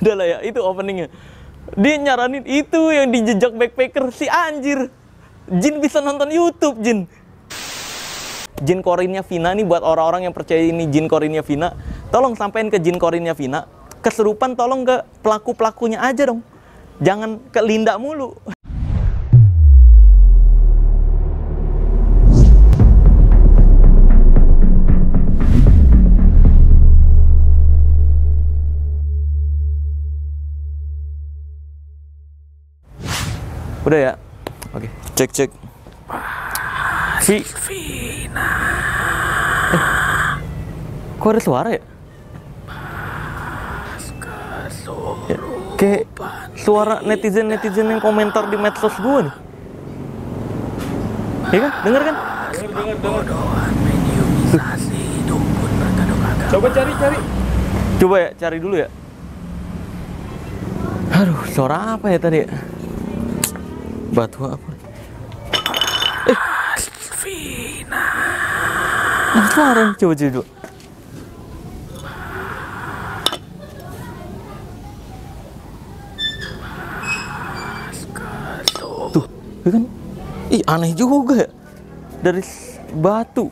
Udah lah ya, itu openingnya. Dia nyaranin itu yang di jejak backpacker si anjir. Jin bisa nonton YouTube, Jin. Jin Korinnya Vina nih, buat orang-orang yang percaya ini Jin Korinnya Vina, tolong sampein ke Jin Korinnya Vina, keserupan tolong ke pelaku-pelakunya aja dong. Jangan ke Linda mulu. Udah ya? Oke, cek. Vina. Kok ada suara ya? Ya, kayak suara netizen yang komentar di medsos gue nih. Iya kan? Denger kan? Bodohan mediumisasi dukun berkedok agama. Coba cari. Coba ya, cari dulu ya. Aduh, suara apa ya tadi ya? Batu apa? Vina. Nah, suara, coba dulu. Tuh, ya kan? Ih, aneh juga ya. Dari batu.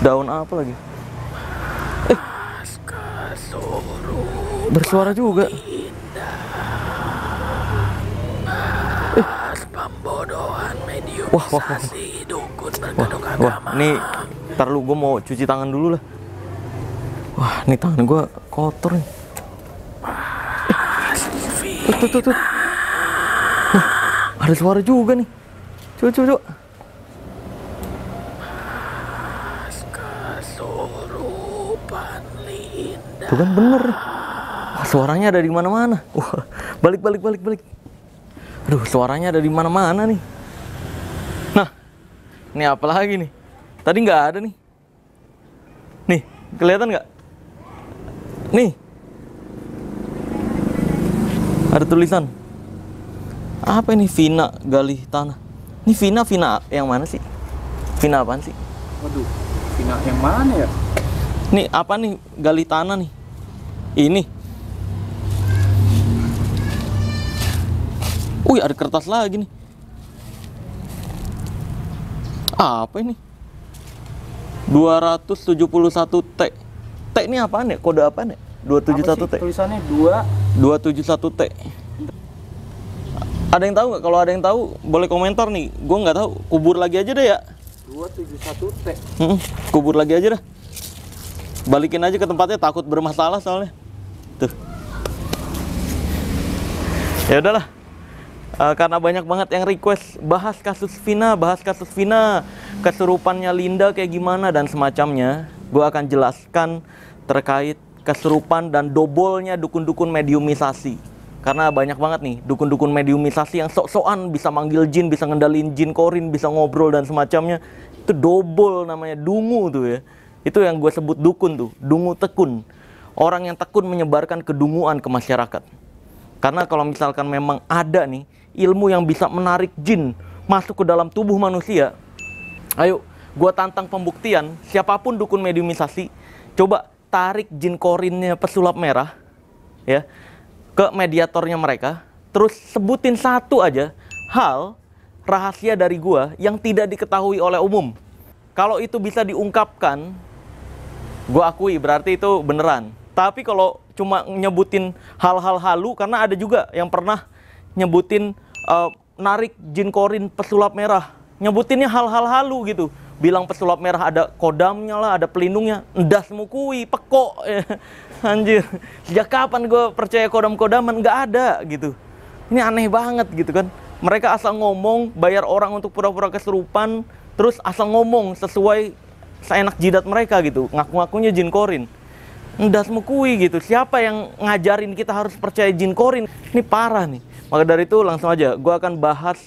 Daun apa lagi? Bersuara juga. Pembodohan mediumisasi dukun berkedok agama. Nih, ntar lu, gue mau cuci tangan dulu lah. Wah, nih tangan gue kotor nih. Tuh. Wah, ada suara juga nih. Coba. Kesurupan Linda. Tuh kan bener. Wah, suaranya ada di mana-mana. Wah, balik. Aduh, suaranya ada di mana-mana nih. Nah, ini apa lagi nih? Tadi nggak ada nih. Nih, kelihatan nggak? Nih, ada tulisan. Apa ini? Vina gali tanah. Ini Vina yang mana sih? Vina apaan sih? Waduh, Vina yang mana ya? Nih, apa nih? Gali tanah nih. Ini. Wih, ada kertas lagi nih. Apa ini? 271 T. T ini apaan ya? Kode apaan ya? 271 T. Tulisannya 271 T. Ada yang tahu nggak? Kalau ada yang tahu, boleh komentar nih. Gue nggak tahu. Kubur lagi aja deh ya. 271 T. Kubur lagi aja dah. Balikin aja ke tempatnya, takut bermasalah soalnya. Tuh. Ya udahlah. Karena banyak banget yang request bahas kasus Vina, kesurupannya Linda kayak gimana dan semacamnya, gue akan jelaskan terkait kesurupan dan dobolnya dukun-dukun mediumisasi. Karena banyak banget nih dukun-dukun mediumisasi yang sok-sokan bisa manggil jin, bisa ngendalin jin korin, bisa ngobrol dan semacamnya. Itu dobol namanya, dungu tuh ya. Itu yang gue sebut dukun tuh, dungu tekun. Orang yang tekun menyebarkan kedunguan ke masyarakat. Karena kalau misalkan memang ada nih ilmu yang bisa menarik jin masuk ke dalam tubuh manusia, ayo gue tantang pembuktian. Siapapun dukun mediumisasi, coba tarik jin korinnya pesulap merah ya ke mediatornya mereka, terus sebutin satu aja hal rahasia dari gue yang tidak diketahui oleh umum. Kalau itu bisa diungkapkan, gue akui berarti itu beneran. Tapi kalau cuma nyebutin hal-hal halu, karena ada juga yang pernah nyebutin narik jin korin pesulap merah, nyebutinnya hal-hal halu gitu, bilang pesulap merah ada kodamnya lah, ada pelindungnya, endas mukui, pekok ya. Anjir, sejak kapan gue percaya kodam-kodaman? Nggak ada gitu. Ini aneh banget gitu kan. Mereka asal ngomong, bayar orang untuk pura-pura kesurupan, terus asal ngomong sesuai seenak jidat mereka gitu, ngaku-ngakunya jin korin. Endas mukui gitu. Siapa yang ngajarin kita harus percaya jin korin? Ini parah nih. Maka dari itu langsung aja gue akan bahas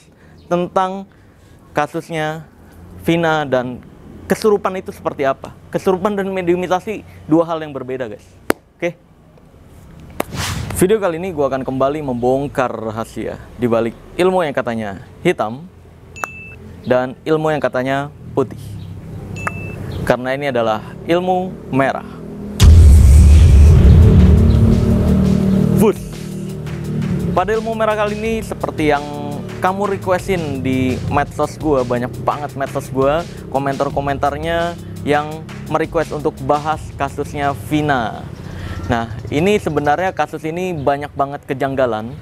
tentang kasusnya Vina dan kesurupan itu seperti apa. Kesurupan dan mediumisasi dua hal yang berbeda, guys. Oke. Video kali ini gue akan kembali membongkar rahasia di balik ilmu yang katanya hitam dan ilmu yang katanya putih. Karena ini adalah ilmu merah. Bus. Pada ilmu merah kali ini seperti yang kamu requestin di medsos gue, banyak banget medsos gue, komentar-komentarnya yang merequest untuk bahas kasusnya Vina. Nah, ini sebenarnya kasus ini banyak banget kejanggalan.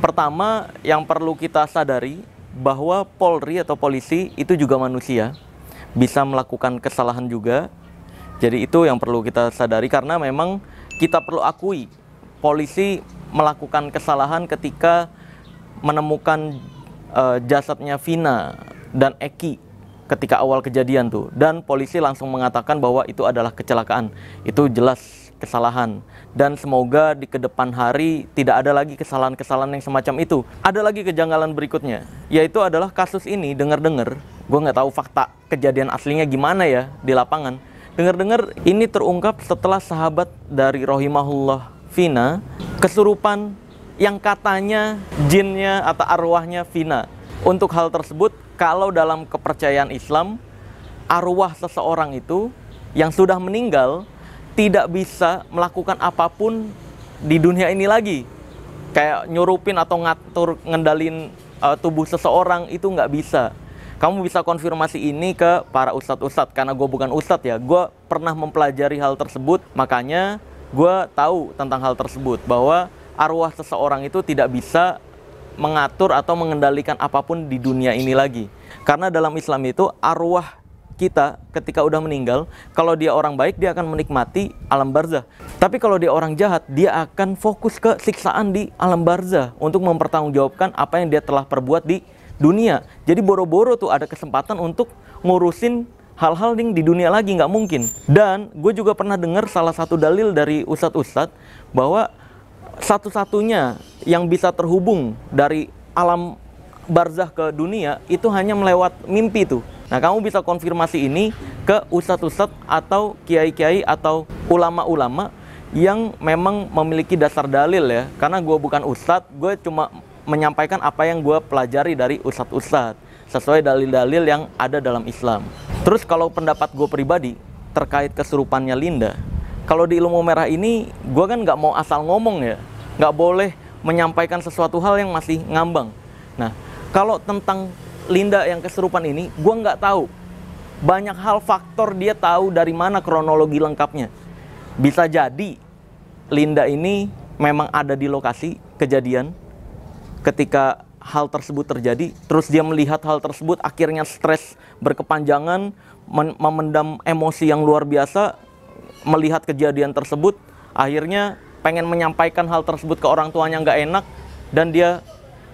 Pertama, yang perlu kita sadari bahwa Polri atau polisi itu juga manusia, bisa melakukan kesalahan juga. Jadi itu yang perlu kita sadari, karena memang kita perlu akui polisi melakukan kesalahan ketika menemukan jasadnya Vina dan Eki ketika awal kejadian tuh, dan polisi langsung mengatakan bahwa itu adalah kecelakaan. Itu jelas kesalahan, dan semoga di kedepan hari tidak ada lagi kesalahan-kesalahan yang semacam itu. Ada lagi kejanggalan berikutnya, yaitu adalah kasus ini dengar-dengar, gue nggak tahu fakta kejadian aslinya gimana ya di lapangan. Dengar-dengar ini terungkap setelah sahabat dari rohimahullah Vina kesurupan yang katanya jinnya atau arwahnya Vina. Untuk hal tersebut, kalau dalam kepercayaan Islam, arwah seseorang itu yang sudah meninggal tidak bisa melakukan apapun di dunia ini lagi. Kayak nyurupin atau ngatur, ngendalin tubuh seseorang itu nggak bisa. Kamu bisa konfirmasi ini ke para ustadz-ustadz, karena gue bukan ustadz ya. Gue pernah mempelajari hal tersebut, makanya gue tahu tentang hal tersebut, bahwa arwah seseorang itu tidak bisa mengatur atau mengendalikan apapun di dunia ini lagi. Karena dalam Islam itu arwah kita ketika udah meninggal, kalau dia orang baik dia akan menikmati alam barzah. Tapi kalau dia orang jahat, dia akan fokus ke siksaan di alam barzah untuk mempertanggungjawabkan apa yang dia telah perbuat di dunia. Jadi boro-boro tuh ada kesempatan untuk ngurusin hal-hal yang di dunia lagi, nggak mungkin. Dan gue juga pernah dengar salah satu dalil dari ustadz-ustadz bahwa satu-satunya yang bisa terhubung dari alam barzah ke dunia itu hanya melewat mimpi tuh. Nah, kamu bisa konfirmasi ini ke ustadz-ustadz atau kiai-kiai atau ulama-ulama yang memang memiliki dasar dalil ya. Karena gue bukan ustadz, gue cuma menyampaikan apa yang gue pelajari dari ustadz-ustadz sesuai dalil-dalil yang ada dalam Islam. Terus kalau pendapat gue pribadi terkait kesurupannya Linda, kalau di ilmu merah ini gue kan nggak mau asal ngomong ya, nggak boleh menyampaikan sesuatu hal yang masih ngambang. Nah, kalau tentang Linda yang kesurupan ini, gue nggak tahu banyak hal faktor dia tahu dari mana kronologi lengkapnya. Bisa jadi Linda ini memang ada di lokasi kejadian ketika hal tersebut terjadi, terus dia melihat hal tersebut, akhirnya stres berkepanjangan, memendam emosi yang luar biasa, melihat kejadian tersebut, akhirnya pengen menyampaikan hal tersebut ke orang tuanya nggak enak, dan dia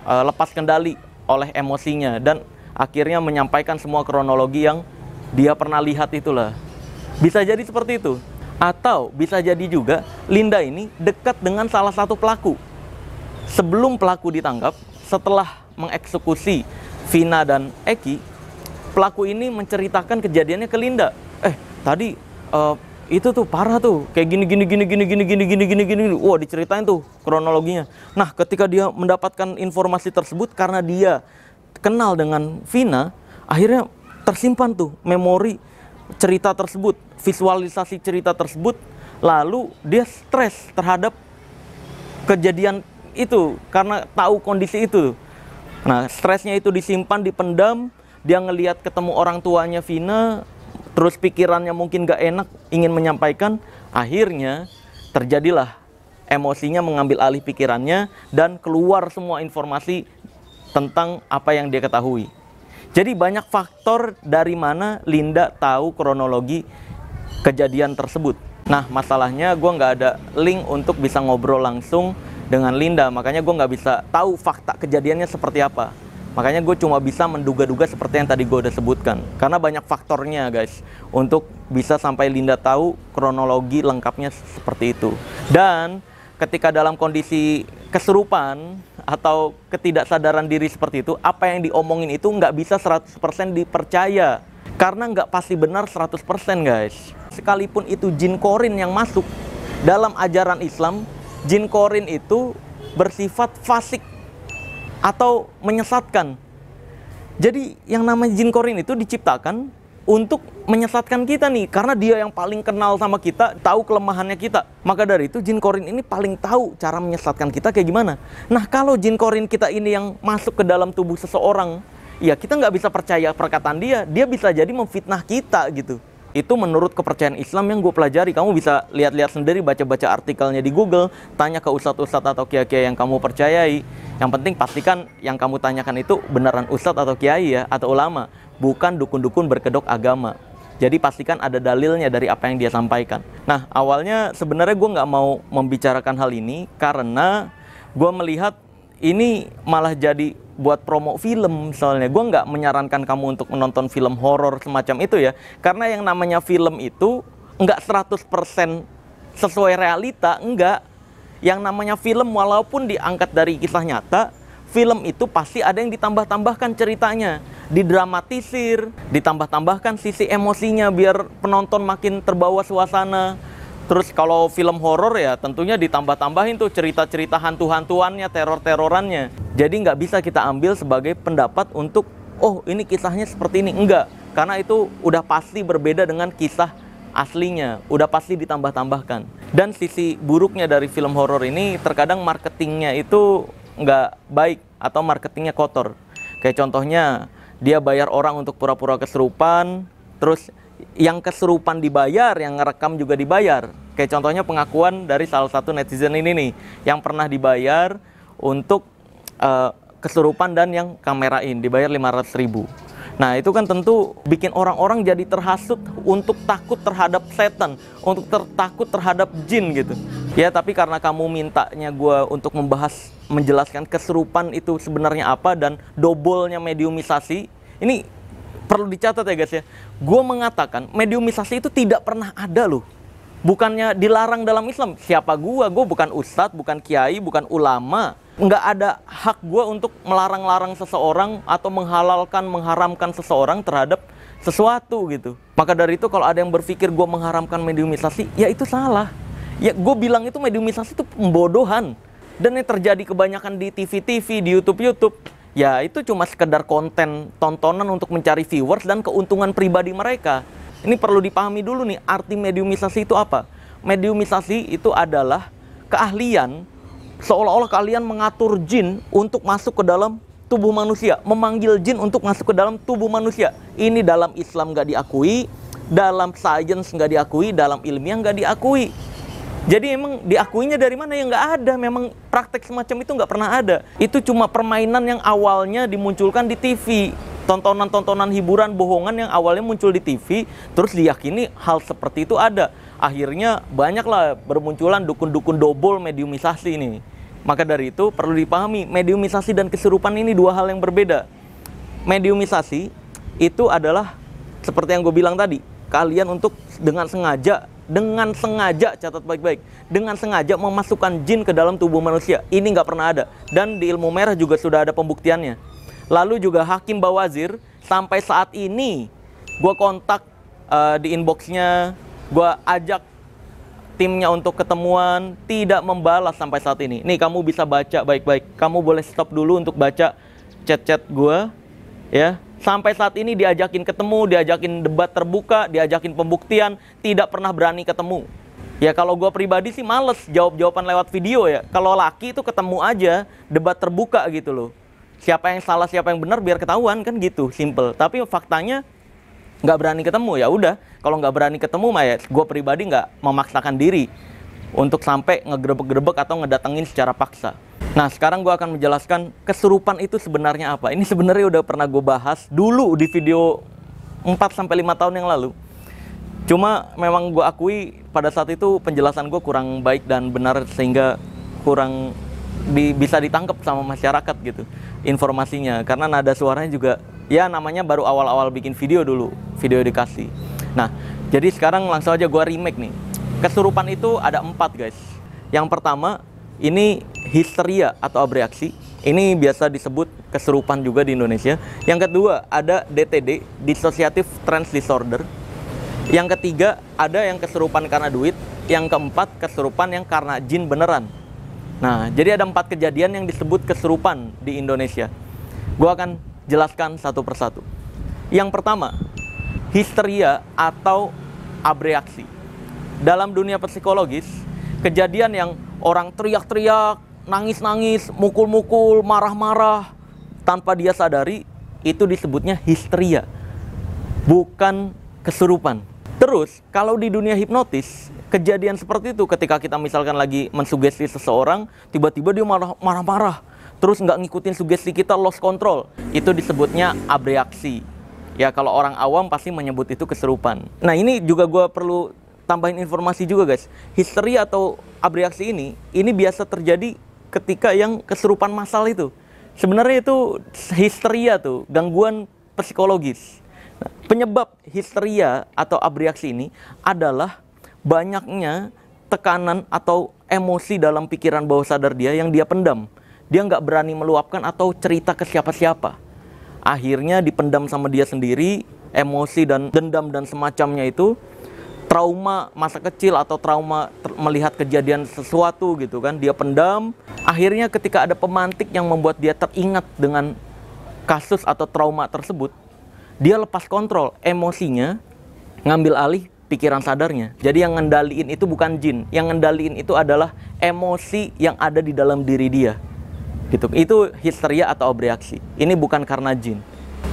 lepas kendali oleh emosinya, dan akhirnya menyampaikan semua kronologi yang dia pernah lihat itulah. Bisa jadi seperti itu. Atau bisa jadi juga Linda ini dekat dengan salah satu pelaku. Sebelum pelaku ditangkap, setelah mengeksekusi Vina dan Eki, pelaku ini menceritakan kejadiannya ke Linda. Tadi itu tuh parah tuh, kayak gini. Wah, diceritain tuh kronologinya. Nah, ketika dia mendapatkan informasi tersebut, karena dia kenal dengan Vina, akhirnya tersimpan tuh memori cerita tersebut, visualisasi cerita tersebut, lalu dia stres terhadap kejadian itu karena tahu kondisi itu. Nah, stresnya itu disimpan, dipendam, dia ngelihat ketemu orang tuanya Vina, terus pikirannya mungkin gak enak, ingin menyampaikan, akhirnya terjadilah emosinya mengambil alih pikirannya dan keluar semua informasi tentang apa yang dia ketahui. Jadi banyak faktor dari mana Linda tahu kronologi kejadian tersebut. Nah, masalahnya gue nggak ada link untuk bisa ngobrol langsung dengan Linda, makanya gue nggak bisa tahu fakta kejadiannya seperti apa. Makanya gue cuma bisa menduga-duga seperti yang tadi gue udah sebutkan. Karena banyak faktornya guys, untuk bisa sampai Linda tahu kronologi lengkapnya seperti itu. Dan ketika dalam kondisi kesurupan atau ketidaksadaran diri seperti itu, apa yang diomongin itu nggak bisa 100% dipercaya. Karena nggak pasti benar 100% guys. Sekalipun itu jin korin yang masuk, dalam ajaran Islam, jin korin itu bersifat fasik atau menyesatkan. Jadi yang namanya jin korin itu diciptakan untuk menyesatkan kita nih, karena dia yang paling kenal sama kita, tahu kelemahannya kita. Maka dari itu jin korin ini paling tahu cara menyesatkan kita kayak gimana. Nah, kalau jin korin kita ini yang masuk ke dalam tubuh seseorang, ya kita nggak bisa percaya perkataan dia. Dia bisa jadi memfitnah kita gitu. Itu menurut kepercayaan Islam yang gue pelajari. Kamu bisa lihat-lihat sendiri, baca-baca artikelnya di Google, tanya ke ustadz-ustadz atau kiai-kiai yang kamu percayai. Yang penting pastikan yang kamu tanyakan itu beneran ustadz atau kiai ya, atau ulama, bukan dukun-dukun berkedok agama. Jadi pastikan ada dalilnya dari apa yang dia sampaikan. Nah, awalnya sebenarnya gue nggak mau membicarakan hal ini karena gue melihat ini malah jadi buat promo film. Soalnya gue nggak menyarankan kamu untuk menonton film horor semacam itu ya, karena yang namanya film itu nggak 100% sesuai realita, enggak. Yang namanya film walaupun diangkat dari kisah nyata, film itu pasti ada yang ditambah-tambahkan ceritanya, didramatisir, ditambah-tambahkan sisi emosinya biar penonton makin terbawa suasana. Terus kalau film horor ya tentunya ditambah-tambahin tuh cerita-cerita hantu-hantuannya, teror-terorannya. Jadi nggak bisa kita ambil sebagai pendapat untuk, oh ini kisahnya seperti ini. Enggak, karena itu udah pasti berbeda dengan kisah aslinya, udah pasti ditambah-tambahkan. Dan sisi buruknya dari film horor ini terkadang marketingnya itu nggak baik atau marketingnya kotor. Kayak contohnya dia bayar orang untuk pura-pura kesurupan, terus yang kesurupan dibayar, yang ngerekam juga dibayar. Kayak contohnya pengakuan dari salah satu netizen ini nih, yang pernah dibayar untuk kesurupan dan yang kamerain, dibayar 500.000. Nah, itu kan tentu bikin orang-orang jadi terhasut untuk takut terhadap setan, untuk takut terhadap jin gitu. Ya, tapi karena kamu mintanya gue untuk menjelaskan kesurupan itu sebenarnya apa dan dobolnya mediumisasi, ini perlu dicatat ya guys ya. Gue mengatakan mediumisasi itu tidak pernah ada loh. Bukannya dilarang dalam Islam. Siapa gue? Gue bukan ustadz, bukan kiai, bukan ulama. Nggak ada hak gue untuk melarang-larang seseorang atau menghalalkan, mengharamkan seseorang terhadap sesuatu gitu. Maka dari itu kalau ada yang berpikir gue mengharamkan mediumisasi, ya itu salah. Ya gue bilang itu mediumisasi itu pembodohan. Dan yang terjadi kebanyakan di TV-TV, di YouTube, ya itu cuma sekedar konten tontonan untuk mencari viewers dan keuntungan pribadi mereka. Ini perlu dipahami dulu nih, arti mediumisasi itu apa? Mediumisasi itu adalah keahlian, seolah-olah kalian mengatur jin untuk masuk ke dalam tubuh manusia, memanggil jin untuk masuk ke dalam tubuh manusia. Ini dalam Islam nggak diakui, dalam sains nggak diakui, dalam ilmiah nggak diakui. Jadi emang diakuinya dari mana? Ya nggak ada, memang praktek semacam itu nggak pernah ada. Itu cuma permainan yang awalnya dimunculkan di TV. Tontonan-tontonan hiburan bohongan yang awalnya muncul di TV, terus diyakini hal seperti itu ada. Akhirnya banyaklah bermunculan dukun-dukun dobol mediumisasi ini. Maka dari itu perlu dipahami, mediumisasi dan kesurupan ini dua hal yang berbeda. Mediumisasi itu adalah seperti yang gue bilang tadi, kalian untuk dengan sengaja, catat baik-baik, dengan sengaja memasukkan jin ke dalam tubuh manusia. Ini nggak pernah ada. Dan di ilmu merah juga sudah ada pembuktiannya. Lalu juga Hakim Bawazir, sampai saat ini gue kontak di inboxnya, gue ajak timnya untuk ketemuan, tidak membalas sampai saat ini. Nih kamu bisa baca baik-baik, kamu boleh stop dulu untuk baca chat-chat gue ya. Sampai saat ini diajakin ketemu, diajakin debat terbuka, diajakin pembuktian, tidak pernah berani ketemu. Ya kalau gue pribadi sih males jawab-jawaban lewat video ya. Kalau laki itu ketemu aja, debat terbuka gitu loh. Siapa yang salah, siapa yang benar biar ketahuan kan gitu, simple. Tapi faktanya nggak berani ketemu, ya udah. Kalau nggak berani ketemu mah ya gue pribadi nggak memaksakan diri untuk sampai ngegerebek-gerebek atau ngedatengin secara paksa. Nah sekarang gue akan menjelaskan kesurupan itu sebenarnya apa. Ini sebenarnya udah pernah gue bahas dulu di video 4-5 tahun yang lalu. Cuma memang gue akui pada saat itu penjelasan gue kurang baik dan benar sehingga kurang bisa ditangkap sama masyarakat gitu informasinya, karena nada suaranya juga ya namanya baru awal-awal bikin video dulu, video edukasi. Nah jadi sekarang langsung aja gue remake nih. Kesurupan itu ada 4 guys. Yang pertama ini histeria atau abreaksi, ini biasa disebut kesurupan juga di Indonesia. Yang kedua ada DTD, dissociative trance disorder. Yang ketiga ada yang kesurupan karena duit. Yang keempat kesurupan yang karena jin beneran. Nah, jadi ada 4 kejadian yang disebut kesurupan di Indonesia. Gue akan jelaskan satu persatu. Yang pertama, histeria atau abreaksi. Dalam dunia psikologis, kejadian yang orang teriak-teriak, nangis-nangis, mukul-mukul, marah-marah tanpa dia sadari, itu disebutnya histeria, bukan kesurupan. Terus, kalau di dunia hipnotis, kejadian seperti itu ketika kita misalkan lagi mensugesti seseorang, tiba-tiba dia marah-marah, terus nggak ngikutin sugesti kita, lost control, itu disebutnya abreaksi. Ya, kalau orang awam pasti menyebut itu kesurupan. Nah, ini juga gue perlu tambahin informasi juga, guys. Histeria atau abreaksi ini biasa terjadi ketika yang kesurupan massal itu. Sebenarnya itu histeria tuh, gangguan psikologis. Nah, penyebab histeria atau abreaksi ini adalah banyaknya tekanan atau emosi dalam pikiran bawah sadar dia yang dia pendam. Dia nggak berani meluapkan atau cerita ke siapa-siapa. Akhirnya dipendam sama dia sendiri, emosi dan dendam dan semacamnya itu, trauma masa kecil atau trauma melihat kejadian sesuatu gitu kan, dia pendam. Akhirnya ketika ada pemantik yang membuat dia teringat dengan kasus atau trauma tersebut, dia lepas kontrol emosinya, ngambil alih pikiran sadarnya. Jadi yang ngendaliin itu bukan jin, yang ngendaliin itu adalah emosi yang ada di dalam diri dia. Gitu. Itu histeria atau abreaksi. Ini bukan karena jin.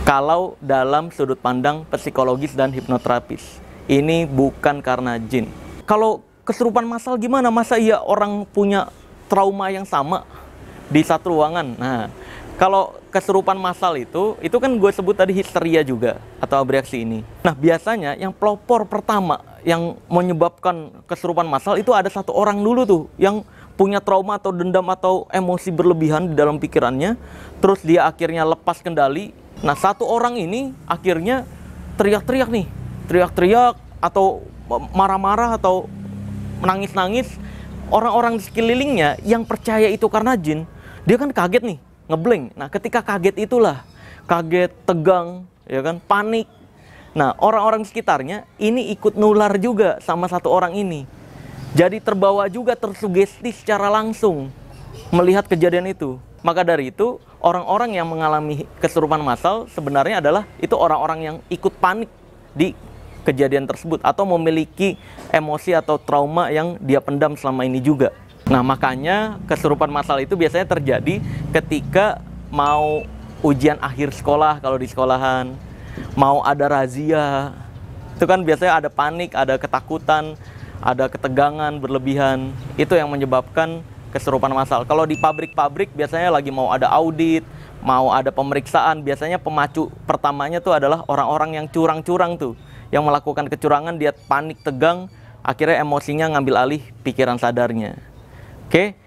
Kalau dalam sudut pandang psikologis dan hipnoterapis, ini bukan karena jin. Kalau kesurupan massal gimana? Masa iya orang punya trauma yang sama di satu ruangan? Nah, kalau kesurupan massal itu kan gue sebut tadi histeria juga atau abreaksi ini. Nah, biasanya yang pelopor pertama yang menyebabkan kesurupan massal itu ada satu orang dulu tuh yang punya trauma atau dendam atau emosi berlebihan di dalam pikirannya, terus dia akhirnya lepas kendali. Nah, satu orang ini akhirnya teriak-teriak nih, teriak-teriak atau marah-marah atau menangis-nangis. Orang-orang di sekelilingnya yang percaya itu karena jin, dia kan kaget nih, ngeblank. Nah, ketika kaget itulah, kaget, tegang, ya kan, panik. Nah, orang-orang di sekitarnya ini ikut nular juga sama satu orang ini. Jadi terbawa juga, tersugesti secara langsung melihat kejadian itu. Maka dari itu, orang-orang yang mengalami kesurupan massal sebenarnya adalah itu orang-orang yang ikut panik di kejadian tersebut atau memiliki emosi atau trauma yang dia pendam selama ini juga. Nah, makanya kesurupan massal itu biasanya terjadi ketika mau ujian akhir sekolah, kalau di sekolahan, mau ada razia. Itu kan biasanya ada panik, ada ketakutan, ada ketegangan berlebihan. Itu yang menyebabkan kesurupan massal. Kalau di pabrik-pabrik biasanya lagi mau ada audit, mau ada pemeriksaan, biasanya pemacu pertamanya tuh adalah orang-orang yang curang-curang tuh, yang melakukan kecurangan. Dia panik, tegang, akhirnya emosinya ngambil alih pikiran sadarnya. Oke,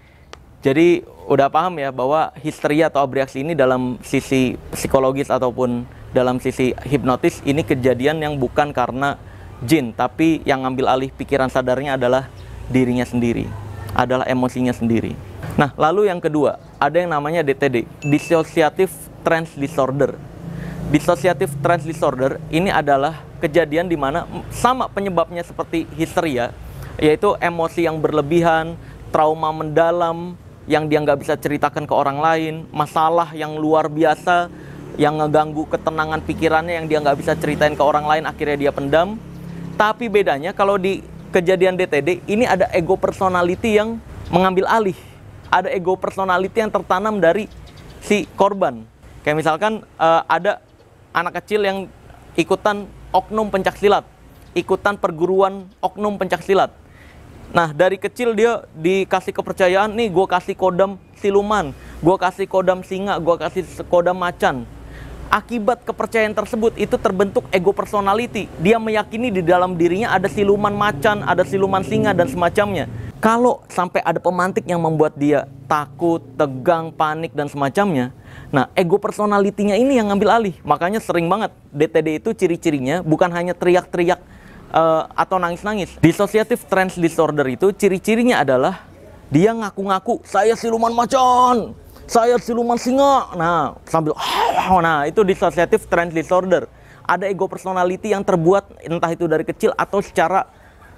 jadi udah paham ya bahwa histeria atau abreaksi ini dalam sisi psikologis ataupun dalam sisi hipnotis ini kejadian yang bukan karena jin, tapi yang ngambil alih pikiran sadarnya adalah dirinya sendiri, adalah emosinya sendiri. Nah, lalu yang kedua, ada yang namanya DTD, Dissociative Trance Disorder. Dissociative Trance Disorder ini adalah kejadian di mana sama penyebabnya seperti histeria, yaitu emosi yang berlebihan, trauma mendalam yang dia nggak bisa ceritakan ke orang lain, masalah yang luar biasa yang ngeganggu ketenangan pikirannya yang dia nggak bisa ceritain ke orang lain, akhirnya dia pendam. Tapi bedanya kalau di kejadian DTD ini ada ego personality yang mengambil alih. Ada ego personality yang tertanam dari si korban. Kayak misalkan ada anak kecil yang ikutan oknum pencaksilat, ikutan perguruan oknum pencaksilat. Nah, dari kecil dia dikasih kepercayaan, nih gue kasih kodam siluman, gue kasih kodam singa, gue kasih kodam macan. Akibat kepercayaan tersebut itu terbentuk ego personality. Dia meyakini di dalam dirinya ada siluman macan, ada siluman singa dan semacamnya. Kalau sampai ada pemantik yang membuat dia takut, tegang, panik dan semacamnya, nah ego personality-nya ini yang ngambil alih. Makanya sering banget DTD itu ciri-cirinya bukan hanya teriak-teriak atau nangis-nangis. Dissociative Trance Disorder itu ciri-cirinya adalah dia ngaku-ngaku, saya siluman macan, saya siluman singa. Nah, sambil nah, itu dissociative trance disorder. Ada ego personality yang terbuat entah itu dari kecil atau secara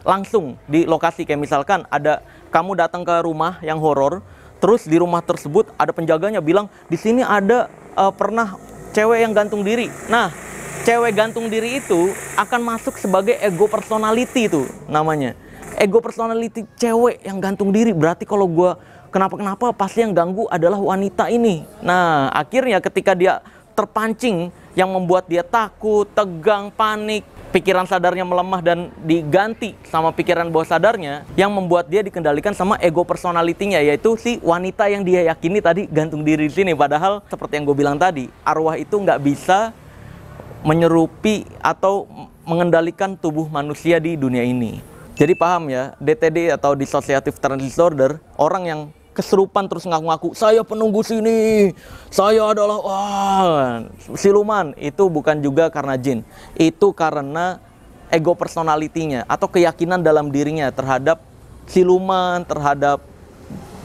langsung di lokasi. Kayak misalkan ada kamu datang ke rumah yang horor, terus di rumah tersebut ada penjaganya bilang, "Di sini ada pernah cewek yang gantung diri." Nah, cewek gantung diri itu akan masuk sebagai ego personality itu namanya. Ego personality cewek yang gantung diri. Berarti kalau gue kenapa-kenapa pasti yang ganggu adalah wanita ini. Nah, akhirnya ketika dia terpancing yang membuat dia takut, tegang, panik, pikiran sadarnya melemah dan diganti sama pikiran bawah sadarnya, yang membuat dia dikendalikan sama ego personality-nya, yaitu si wanita yang dia yakini tadi gantung diri di sini. Padahal seperti yang gue bilang tadi, arwah itu nggak bisa menyerupi atau mengendalikan tubuh manusia di dunia ini. Jadi paham ya, DTD atau dissociative trance disorder, orang yang keserupan terus ngaku-ngaku, saya penunggu sini, saya adalah siluman, itu bukan juga karena jin. Itu karena ego personality-nya atau keyakinan dalam dirinya terhadap siluman, terhadap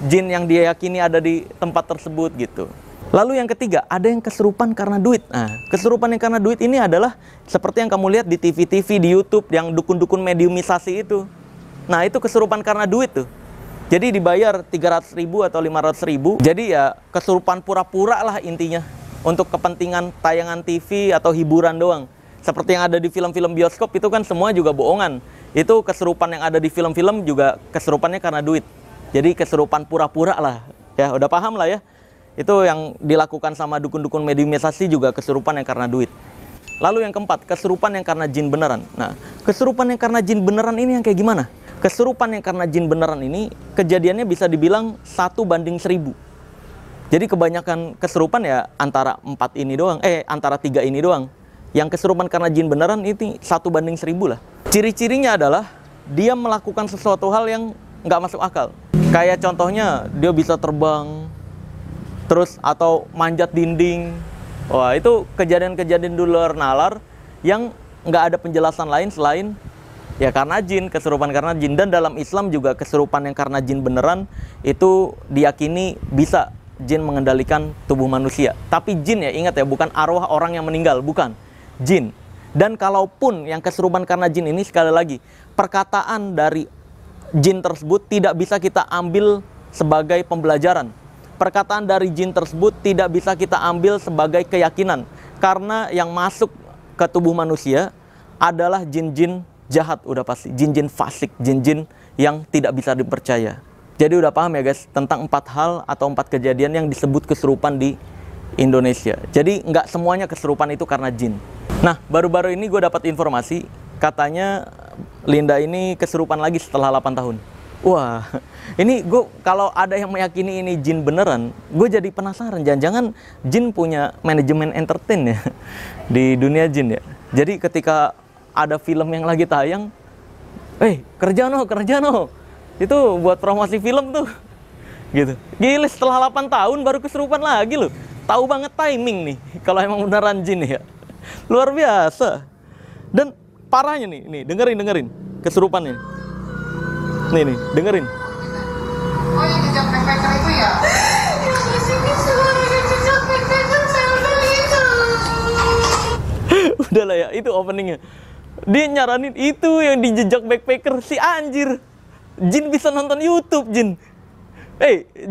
jin yang dia yakini ada di tempat tersebut gitu. Lalu yang ketiga, ada yang keserupan karena duit. Nah, keserupan yang karena duit ini adalah seperti yang kamu lihat di TV-TV, di YouTube, yang dukun-dukun mediumisasi itu. Nah, itu keserupan karena duit tuh. Jadi dibayar 300.000 atau 500.000. Jadi ya kesurupan pura-pura lah intinya. Untuk kepentingan tayangan TV atau hiburan doang. Seperti yang ada di film-film bioskop itu kan semua juga bohongan. Itu kesurupan yang ada di film-film juga kesurupannya karena duit. Jadi kesurupan pura-pura lah. Ya udah paham lah ya. Itu yang dilakukan sama dukun-dukun mediumisasi juga kesurupan yang karena duit. Lalu yang keempat, kesurupan yang karena jin beneran. Nah, kesurupan yang karena jin beneran ini yang kayak gimana? Kesurupan yang karena jin beneran ini kejadiannya bisa dibilang 1:1000. Jadi kebanyakan kesurupan ya antara 4 ini doang, antara 3 ini doang. Yang kesurupan karena jin beneran ini 1:1000 lah. Ciri-cirinya adalah dia melakukan sesuatu hal yang nggak masuk akal. Kayak contohnya dia bisa terbang, terus atau manjat dinding. Wah, itu kejadian-kejadian di luar nalar yang nggak ada penjelasan lain selain ya karena jin, kesurupan karena jin. Dan dalam Islam juga kesurupan yang karena jin beneran itu diyakini bisa jin mengendalikan tubuh manusia. Tapi jin ya, ingat ya, bukan arwah orang yang meninggal, bukan. Jin. Dan kalaupun yang kesurupan karena jin ini, sekali lagi, perkataan dari jin tersebut tidak bisa kita ambil sebagai pembelajaran. Perkataan dari jin tersebut tidak bisa kita ambil sebagai keyakinan. Karena yang masuk ke tubuh manusia adalah jin-jin jahat, udah pasti. Jin-jin fasik, jin-jin yang tidak bisa dipercaya. Jadi udah paham ya guys, tentang 4 hal atau 4 kejadian yang disebut kesurupan di Indonesia. Jadi nggak semuanya kesurupan itu karena jin. Nah, baru-baru ini gue dapat informasi, katanya Linda ini kesurupan lagi setelah 8 tahun. Wah, ini gue kalau ada yang meyakini ini jin beneran, gue jadi penasaran. Jangan-jangan jin punya manajemen entertain ya di dunia jin ya. Jadi ketika ada film yang lagi tayang, kerja no, itu buat promosi film tuh, gitu. Gila, setelah 8 tahun baru kesurupan lagi loh. Tahu banget timing nih, kalau emang beneran jin ya. Luar biasa. Dan parahnya nih, dengerin kesurupan ini. Nih, dengerin. Oh, yang jejak backpacker itu ya? Udah lah ya, itu openingnya. Dia nyaranin itu yang di jejak backpacker, si anjir. Jin bisa nonton YouTube, Jin.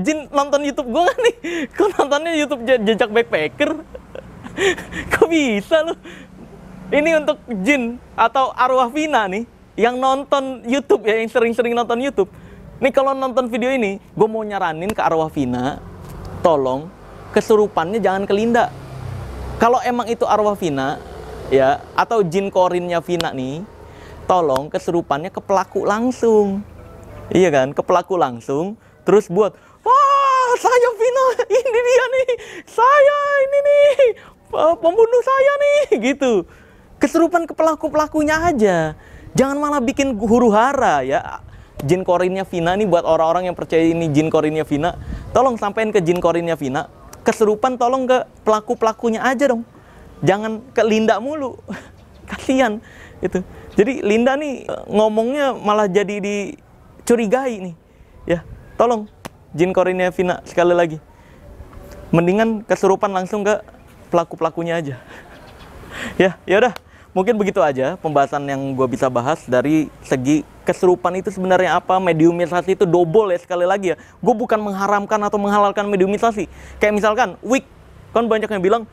Jin nonton YouTube gua gak nih? Kok nontonnya YouTube jejak backpacker? Kok bisa lu? Ini untuk jin atau arwah Vina nih, yang nonton YouTube ya, yang sering-sering nonton YouTube. Nih kalau nonton video ini, gue mau nyaranin ke arwah Vina, tolong kesurupannya jangan ke Linda. Kalau emang itu arwah Vina, ya, atau jin korinnya Vina nih, tolong kesurupannya ke pelaku langsung. Iya kan, ke pelaku langsung, terus buat, wah saya Vina, ini dia nih, saya ini nih, pembunuh saya nih, gitu. Kesurupan ke pelaku-pelakunya aja. Jangan malah bikin huru-hara ya. Jin korinnya Vina nih, buat orang-orang yang percaya ini jin korinnya Vina, tolong sampein ke jin korinnya Vina, kesurupan tolong ke pelaku-pelakunya aja dong. Jangan ke Linda mulu. Kasihan itu. Jadi Linda nih ngomongnya malah jadi dicurigai nih. Ya, tolong jin korinnya Vina sekali lagi. Mendingan kesurupan langsung ke pelaku-pelakunya aja. Ya udah. Mungkin begitu aja pembahasan yang gue bisa bahas dari segi kesurupan itu sebenarnya apa, mediumisasi itu double ya, sekali lagi ya. Gue bukan mengharamkan atau menghalalkan mediumisasi. Kayak misalkan wig, kan banyak yang bilang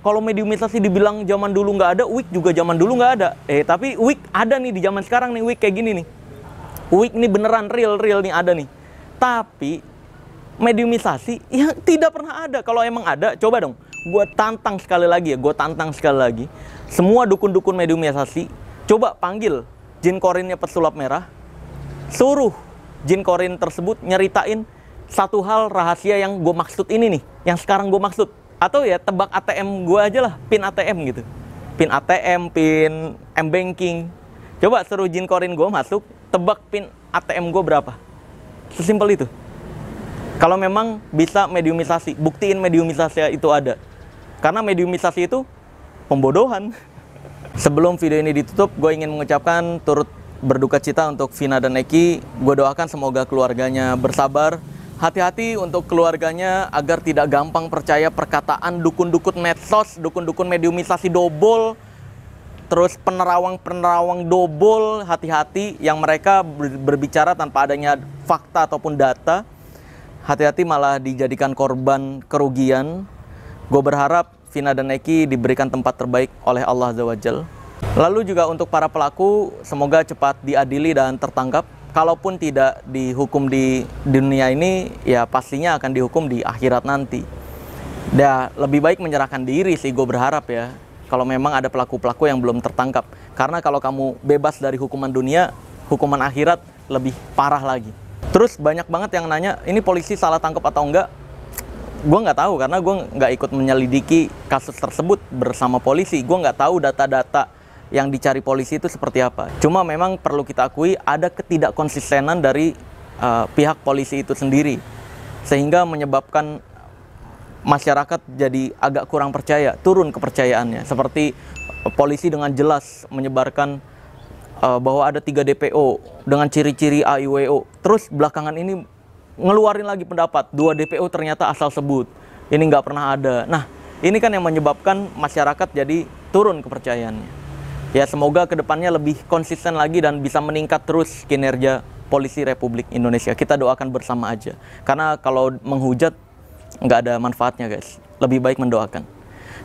kalau mediumisasi dibilang zaman dulu nggak ada, Wik juga zaman dulu nggak ada. Tapi Wik ada nih di zaman sekarang nih, Wik kayak gini nih. Wik nih beneran real nih ada nih. Tapi mediumisasi ya tidak pernah ada. Kalau emang ada, coba dong. Gue tantang sekali lagi ya, semua dukun-dukun mediumisasi, coba panggil jin korinnya pesulap merah, suruh jin korin tersebut nyeritain satu hal rahasia yang gue maksud ini nih, yang sekarang gue maksud. Atau ya tebak ATM gue aja lah, pin ATM gitu. Pin ATM, pin M-Banking. Coba suruh jin korin gue masuk, tebak pin ATM gue berapa. Sesimpel itu. Kalau memang bisa mediumisasi, buktiin mediumisasi itu ada. Karena mediumisasi itu pembodohan. Sebelum video ini ditutup, gue ingin mengucapkan turut berduka cita untuk Vina dan Eki. Gue doakan semoga keluarganya bersabar. Hati-hati untuk keluarganya agar tidak gampang percaya perkataan dukun-dukun medsos, dukun-dukun mediumisasi dobol, terus penerawang-penerawang dobol. Hati-hati yang mereka berbicara tanpa adanya fakta ataupun data. Hati-hati malah dijadikan korban kerugian. Gue berharap Vina dan Eki diberikan tempat terbaik oleh Allah Azza wa Jalla. Lalu juga untuk para pelaku, semoga cepat diadili dan tertangkap. Kalaupun tidak dihukum di dunia ini, ya pastinya akan dihukum di akhirat nanti. Dan lebih baik menyerahkan diri sih, gue berharap ya. Kalau memang ada pelaku-pelaku yang belum tertangkap. Karena kalau kamu bebas dari hukuman dunia, hukuman akhirat lebih parah lagi. Terus banyak banget yang nanya, ini polisi salah tangkap atau enggak? Gue nggak tahu karena gue nggak ikut menyelidiki kasus tersebut bersama polisi. Gue nggak tahu data-data yang dicari polisi itu seperti apa. Cuma memang perlu kita akui ada ketidakkonsistenan dari pihak polisi itu sendiri. Sehingga menyebabkan masyarakat jadi agak kurang percaya, turun kepercayaannya. Seperti polisi dengan jelas menyebarkan bahwa ada 3 DPO dengan ciri-ciri AIWO. Terus belakangan ini ngeluarin lagi pendapat 2 DPO ternyata asal sebut. Ini nggak pernah ada. Nah, ini kan yang menyebabkan masyarakat jadi turun kepercayaannya. Ya semoga kedepannya lebih konsisten lagi dan bisa meningkat terus kinerja polisi Republik Indonesia. Kita doakan bersama aja. Karena kalau menghujat nggak ada manfaatnya guys. Lebih baik mendoakan.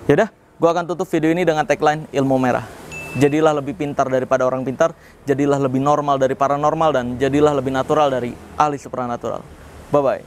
Yaudah, gue akan tutup video ini dengan tagline ilmu merah. Jadilah lebih pintar daripada orang pintar, jadilah lebih normal dari paranormal, dan jadilah lebih natural dari ahli supranatural. Bye-bye.